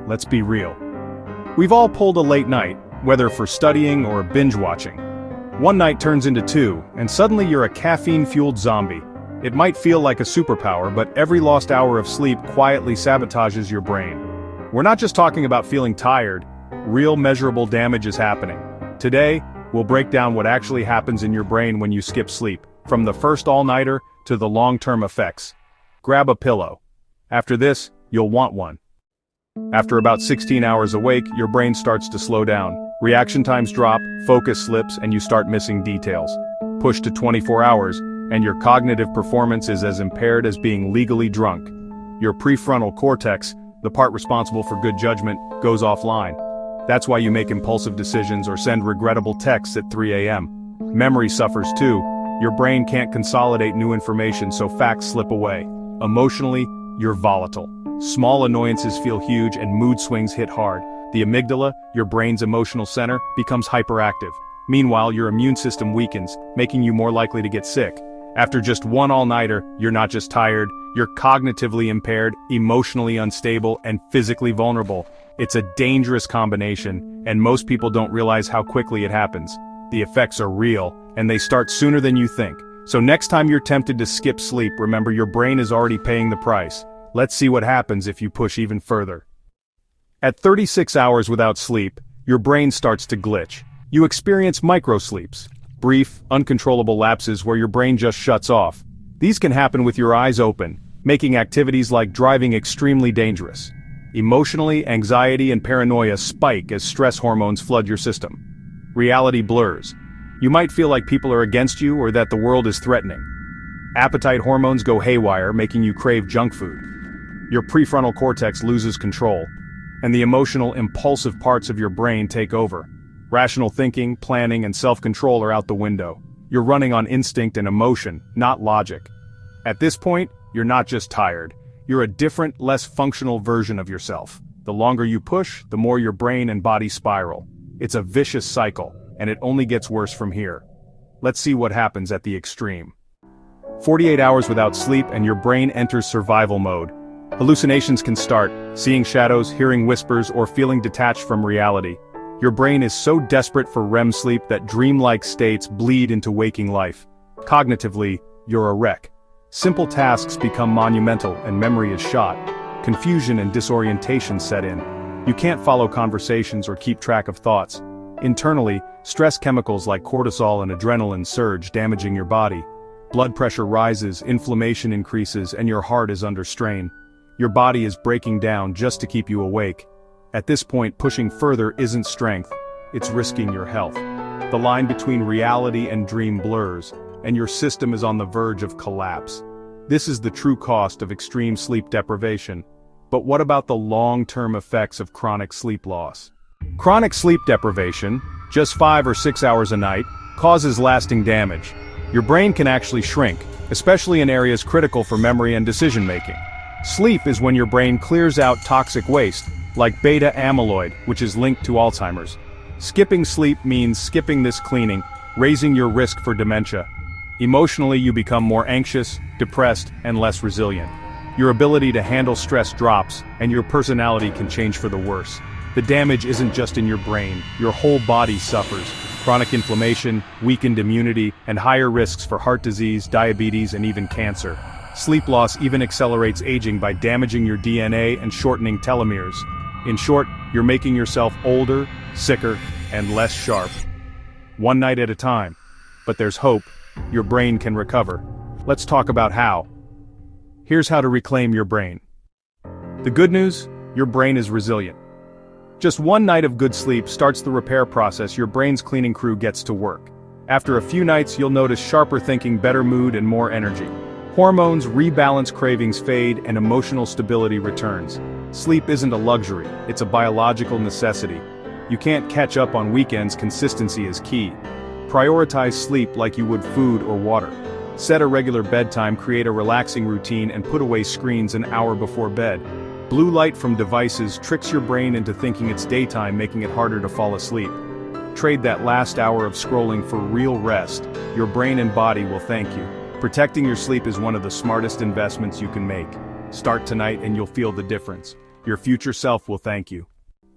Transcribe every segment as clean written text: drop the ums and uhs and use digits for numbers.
let's be real. We've all pulled a late night, whether for studying or binge watching. One night turns into two, and suddenly you're a caffeine-fueled zombie. It might feel like a superpower, but every lost hour of sleep quietly sabotages your brain. We're not just talking about feeling tired, real measurable damage is happening. Today, we'll break down what actually happens in your brain when you skip sleep, from the first all-nighter to the long-term effects. Grab a pillow. After this, you'll want one. After about 16 hours awake, your brain starts to slow down. Reaction times drop, focus slips, and you start missing details. Push to 24 hours, and your cognitive performance is as impaired as being legally drunk. Your prefrontal cortex, the part responsible for good judgment, goes offline. That's why you make impulsive decisions or send regrettable texts at 3 a.m. Memory suffers too. Your brain can't consolidate new information, so facts slip away. Emotionally, you're volatile. Small annoyances feel huge and mood swings hit hard. The amygdala, your brain's emotional center, becomes hyperactive. Meanwhile, your immune system weakens, making you more likely to get sick. After just one all-nighter, you're not just tired, you're cognitively impaired, emotionally unstable, and physically vulnerable. It's a dangerous combination, and most people don't realize how quickly it happens. The effects are real, and they start sooner than you think. So next time you're tempted to skip sleep, remember your brain is already paying the price. Let's see what happens if you push even further. At 36 hours without sleep, your brain starts to glitch. You experience microsleeps, brief, uncontrollable lapses where your brain just shuts off. These can happen with your eyes open, making activities like driving extremely dangerous. Emotionally, anxiety and paranoia spike as stress hormones flood your system. Reality blurs. You might feel like people are against you or that the world is threatening. Appetite hormones go haywire, making you crave junk food. Your prefrontal cortex loses control, and the emotional, impulsive parts of your brain take over. Rational thinking, planning, and self-control are out the window. You're running on instinct and emotion, not logic. At this point, you're not just tired. You're a different, less functional version of yourself. The longer you push, the more your brain and body spiral. It's a vicious cycle, and it only gets worse from here. Let's see what happens at the extreme. 48 hours without sleep and your brain enters survival mode. Hallucinations can start, seeing shadows, hearing whispers, or feeling detached from reality. Your brain is so desperate for REM sleep that dreamlike states bleed into waking life. Cognitively, you're a wreck. Simple tasks become monumental and memory is shot. Confusion and disorientation set in. You can't follow conversations or keep track of thoughts. Internally, stress chemicals like cortisol and adrenaline surge, damaging your body. Blood pressure rises, inflammation increases, and your heart is under strain. Your body is breaking down just to keep you awake. At this point, pushing further isn't strength, it's risking your health. The line between reality and dream blurs, and your system is on the verge of collapse. This is the true cost of extreme sleep deprivation. But what about the long-term effects of chronic sleep loss? Chronic sleep deprivation, just 5 or 6 hours a night, causes lasting damage. Your brain can actually shrink, especially in areas critical for memory and decision-making. Sleep is when your brain clears out toxic waste, like beta amyloid, which is linked to Alzheimer's. Skipping sleep means skipping this cleaning, raising your risk for dementia. Emotionally, you become more anxious, depressed, and less resilient. Your ability to handle stress drops, and your personality can change for the worse. The damage isn't just in your brain, your whole body suffers. Chronic inflammation, weakened immunity, and higher risks for heart disease, diabetes, and even cancer. Sleep loss even accelerates aging by damaging your DNA and shortening telomeres. In short, you're making yourself older, sicker, and less sharp. One night at a time. But there's hope. Your brain can recover. Let's talk about how. Here's how to reclaim your brain. The good news, your brain is resilient. Just one night of good sleep starts the repair process. Your brain's cleaning crew gets to work. After a few nights, you'll notice sharper thinking, better mood, and more energy. Hormones rebalance, cravings fade, and emotional stability returns. Sleep isn't a luxury, it's a biological necessity. You can't catch up on weekends, consistency is key. Prioritize sleep like you would food or water. Set a regular bedtime, create a relaxing routine, and put away screens an hour before bed. Blue light from devices tricks your brain into thinking it's daytime, making it harder to fall asleep. Trade that last hour of scrolling for real rest. Your brain and body will thank you. Protecting your sleep is one of the smartest investments you can make. Start tonight and you'll feel the difference. Your future self will thank you.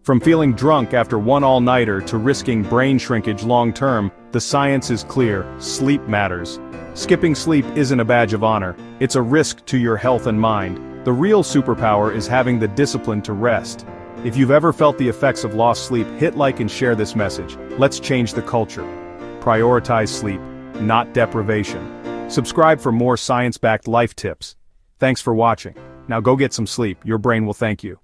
From feeling drunk after one all-nighter to risking brain shrinkage long-term, the science is clear: sleep matters. Skipping sleep isn't a badge of honor, it's a risk to your health and mind. The real superpower is having the discipline to rest. If you've ever felt the effects of lost sleep, hit like and share this message. Let's change the culture. Prioritize sleep, not deprivation. Subscribe for more science-backed life tips. Thanks for watching. Now go get some sleep, your brain will thank you.